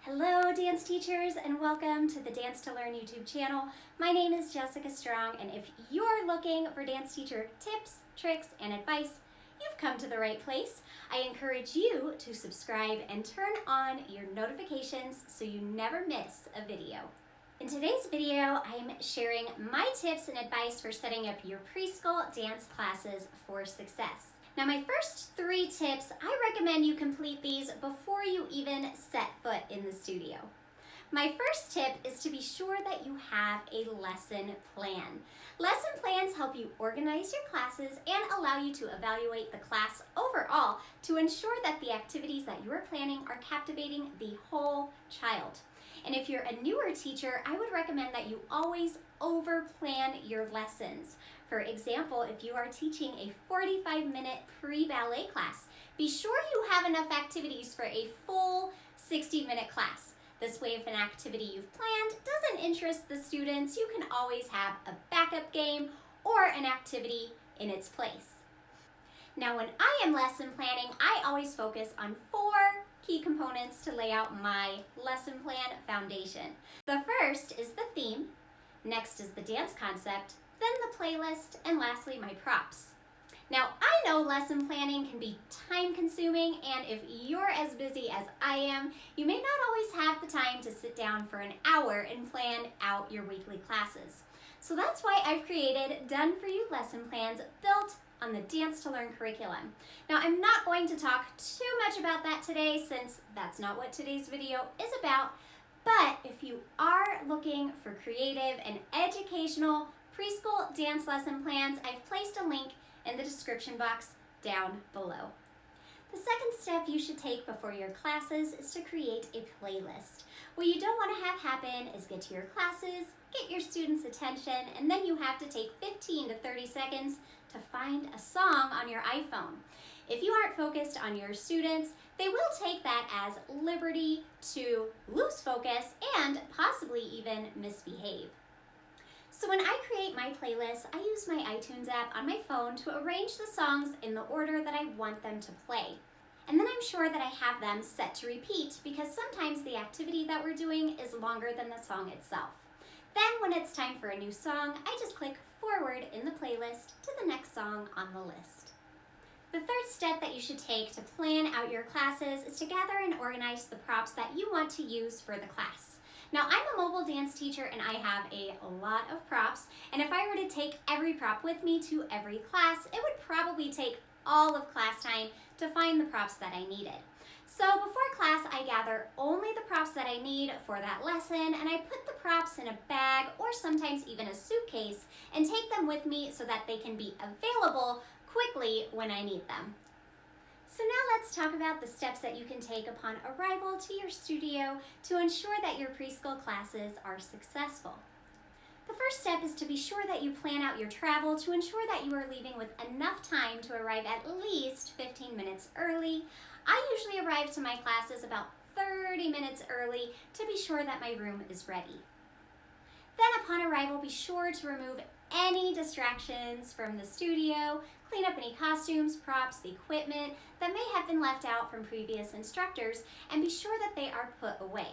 Hello dance teachers and welcome to the Dance to Learn YouTube channel. My name is Jessica Strong, and if you're looking for dance teacher tips, tricks, and advice, you've come to the right place. I encourage you to subscribe and turn on your notifications so you never miss a video. In today's video, I'm sharing my tips and advice for setting up your preschool dance classes for success. Now, my first 3 tips, I recommend you complete these before you even set foot in the studio. My first tip is to be sure that you have a lesson plan. Lesson plans help you organize your classes and allow you to evaluate the class overall to ensure that the activities that you are planning are captivating the whole child. And if you're a newer teacher, I would recommend that you always over-plan your lessons. For example, if you are teaching a 45-minute pre-ballet class, be sure you have enough activities for a full 60-minute class. This way, if an activity you've planned doesn't interest the students, you can always have a backup game or an activity in its place. Now, when I am lesson planning, I always focus on 4 key components to lay out my lesson plan foundation. The first is the theme, next is the dance concept, then the playlist, and lastly, my props. Now, I know lesson planning can be time-consuming, and if you're as busy as I am, you may not always have the time to sit down for an hour and plan out your weekly classes. So that's why I've created done-for-you lesson plans built on the Dance to Learn curriculum. Now, I'm not going to talk too much about that today since that's not what today's video is about, but if you are looking for creative and educational preschool dance lesson plans, I've placed a link in the description box down below. The second step you should take before your classes is to create a playlist. What you don't want to have happen is get to your classes, get your students' attention, and then you have to take 15 to 30 seconds to find a song on your iPhone. If you aren't focused on your students, they will take that as liberty to lose focus and possibly even misbehave. So when I create my playlist, I use my iTunes app on my phone to arrange the songs in the order that I want them to play. And then I'm sure that I have them set to repeat because sometimes the activity that we're doing is longer than the song itself. Then when it's time for a new song, I just click forward in the playlist to the next song on the list. The third step that you should take to plan out your classes is to gather and organize the props that you want to use for the class. Now, I'm a mobile dance teacher and I have a lot of props, and if I were to take every prop with me to every class, it would probably take all of class time to find the props that I needed. So before class, I gather only the props that I need for that lesson, and I put the props in a bag or sometimes even a suitcase and take them with me so that they can be available quickly when I need them. So now let's talk about the steps that you can take upon arrival to your studio to ensure that your preschool classes are successful. The first step is to be sure that you plan out your travel to ensure that you are leaving with enough time to arrive at least 15 minutes early. I usually arrive to my classes about 30 minutes early to be sure that my room is ready. Then upon arrival, be sure to remove any distractions from the studio, clean up any costumes, props, equipment that may have been left out from previous instructors, and be sure that they are put away.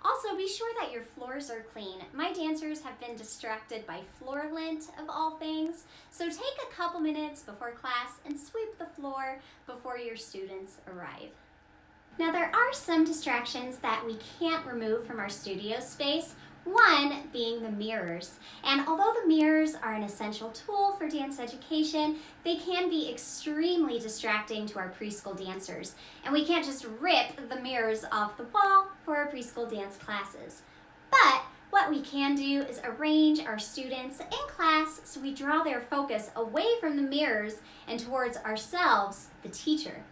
Also, be sure that your floors are clean. My dancers have been distracted by floor lint of all things, so take a couple minutes before class and sweep the floor before your students arrive. Now, there are some distractions that we can't remove from our studio space, one being the mirrors. And although the mirrors are an essential tool for dance education, they can be extremely distracting to our preschool dancers. And we can't just rip the mirrors off the wall for our preschool dance classes. But what we can do is arrange our students in class so we draw their focus away from the mirrors and towards ourselves, the teacher.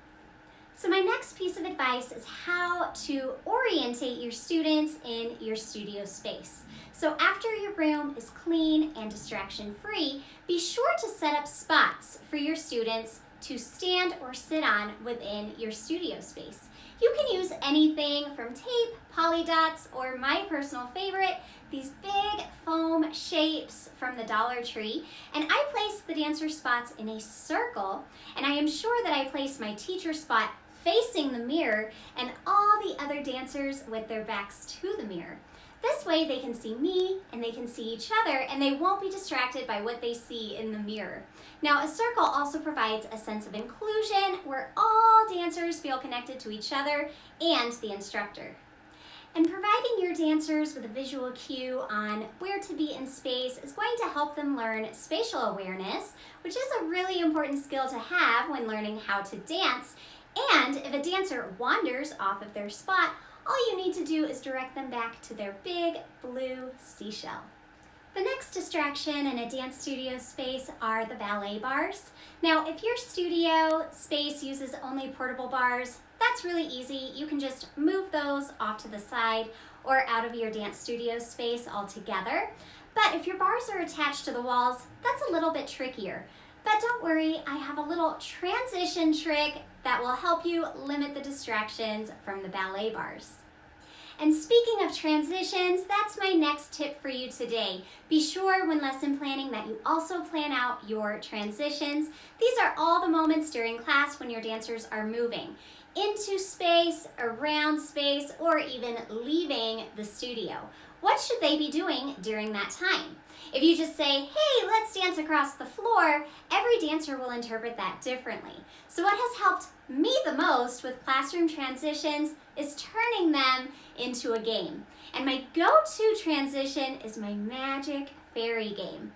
So my next piece of advice is how to orientate your students in your studio space. So after your room is clean and distraction-free, be sure to set up spots for your students to stand or sit on within your studio space. You can use anything from tape, poly dots, or my personal favorite, these big foam shapes from the Dollar Tree. And I place the dancer spots in a circle, and I am sure that I place my teacher spot facing the mirror and all the other dancers with their backs to the mirror. This way they can see me and they can see each other and they won't be distracted by what they see in the mirror. Now, a circle also provides a sense of inclusion where all dancers feel connected to each other and the instructor. And providing your dancers with a visual cue on where to be in space is going to help them learn spatial awareness, which is a really important skill to have when learning how to dance. And if a dancer wanders off of their spot, all you need to do is direct them back to their big blue seashell. The next distraction in a dance studio space are the ballet bars. Now, if your studio space uses only portable bars, that's really easy. You can just move those off to the side or out of your dance studio space altogether. But if your bars are attached to the walls, that's a little bit trickier. But don't worry, I have a little transition trick that will help you limit the distractions from the ballet bars. And speaking of transitions, that's my next tip for you today. Be sure when lesson planning that you also plan out your transitions. These are all the moments during class when your dancers are moving into space, around space, or even leaving the studio. What should they be doing during that time? If you just say, hey, let's dance across the floor, every dancer will interpret that differently. So what has helped me the most with classroom transitions is turning them into a game. And my go-to transition is my magic fairy game.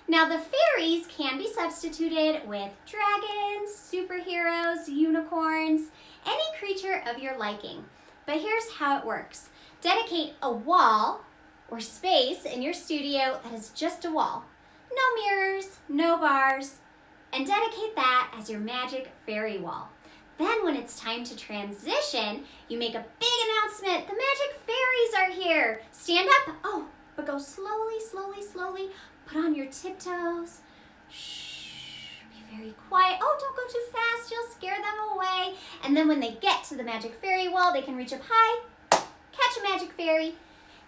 Now the fairies can be substituted with dragons, superheroes, unicorns, any creature of your liking. But here's how it works. Dedicate a wall or space in your studio that is just a wall. No mirrors, no bars, and dedicate that as your magic fairy wall. Then when it's time to transition, you make a big announcement. The magic fairies are here. Stand up. Oh, but go slowly, slowly, slowly. Put on your tiptoes. Shh, be very quiet. Oh, don't go too fast. You'll scare them away. And then when they get to the magic fairy wall, they can reach up high, catch a magic fairy,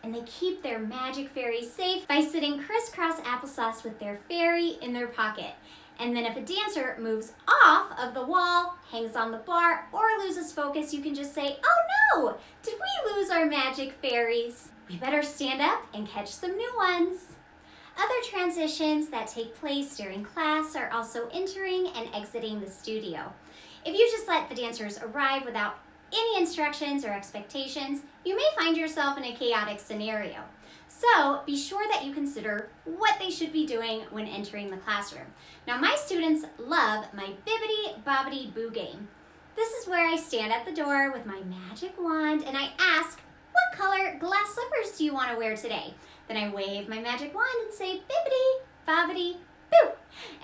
and they keep their magic fairy safe by sitting crisscross applesauce with their fairy in their pocket. And then if a dancer moves off of the wall, hangs on the bar, or loses focus, you can just say, oh no, did we lose our magic fairies? We better stand up and catch some new ones. Other transitions that take place during class are also entering and exiting the studio. If you just let the dancers arrive without any instructions or expectations, you may find yourself in a chaotic scenario. So be sure that you consider what they should be doing when entering the classroom. Now my students love my Bibbidi Bobbidi Boo game. This is where I stand at the door with my magic wand and I ask, what color glass slippers do you want to wear today? Then I wave my magic wand and say Bibbidi Bobbidi Boo,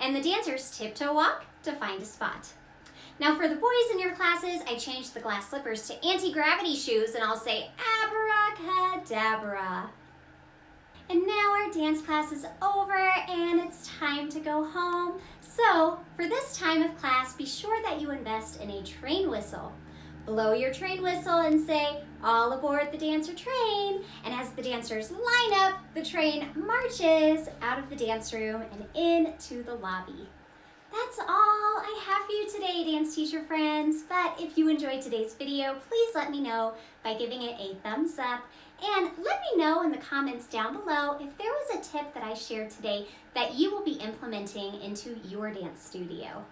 and the dancers tiptoe walk to find a spot. Now for the boys in your classes, I changed the glass slippers to anti-gravity shoes and I'll say abracadabra. And now our dance class is over and it's time to go home. So for this time of class, be sure that you invest in a train whistle. Blow your train whistle and say, all aboard the dancer train. And as the dancers line up, the train marches out of the dance room and into the lobby. That's all I have for you today, dance teacher friends. But if you enjoyed today's video, please let me know by giving it a thumbs up. And let me know in the comments down below if there was a tip that I shared today that you will be implementing into your dance studio.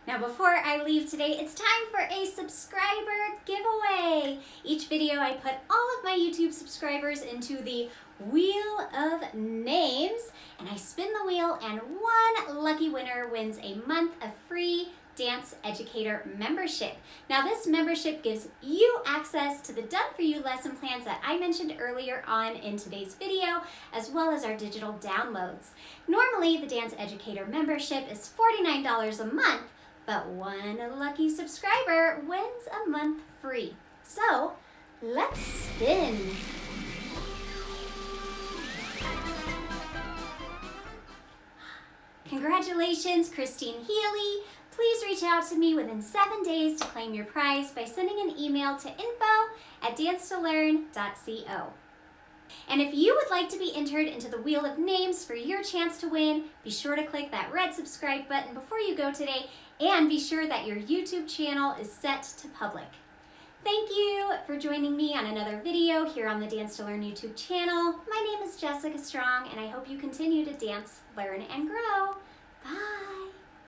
Now before I leave today, it's time for a subscriber giveaway. Each video I put all of my YouTube subscribers into the Wheel of Names and I spin the wheel and one lucky winner wins a month of free Dance Educator membership. Now this membership gives you access to the Done For You lesson plans that I mentioned earlier on in today's video, as well as our digital downloads. Normally the Dance Educator membership is $49 a month, but one lucky subscriber wins a month free. So let's spin. Congratulations, Christine Healy. Please reach out to me within 7 days to claim your prize by sending an email to info@dancetolearn.co. And if you would like to be entered into the Wheel of Names for your chance to win, be sure to click that red subscribe button before you go today And be sure that your YouTube channel is set to public. Thank you for joining me on another video here on the Dance to Learn YouTube channel. My name is Jessica Strong, and I hope you continue to dance, learn, and grow. Bye!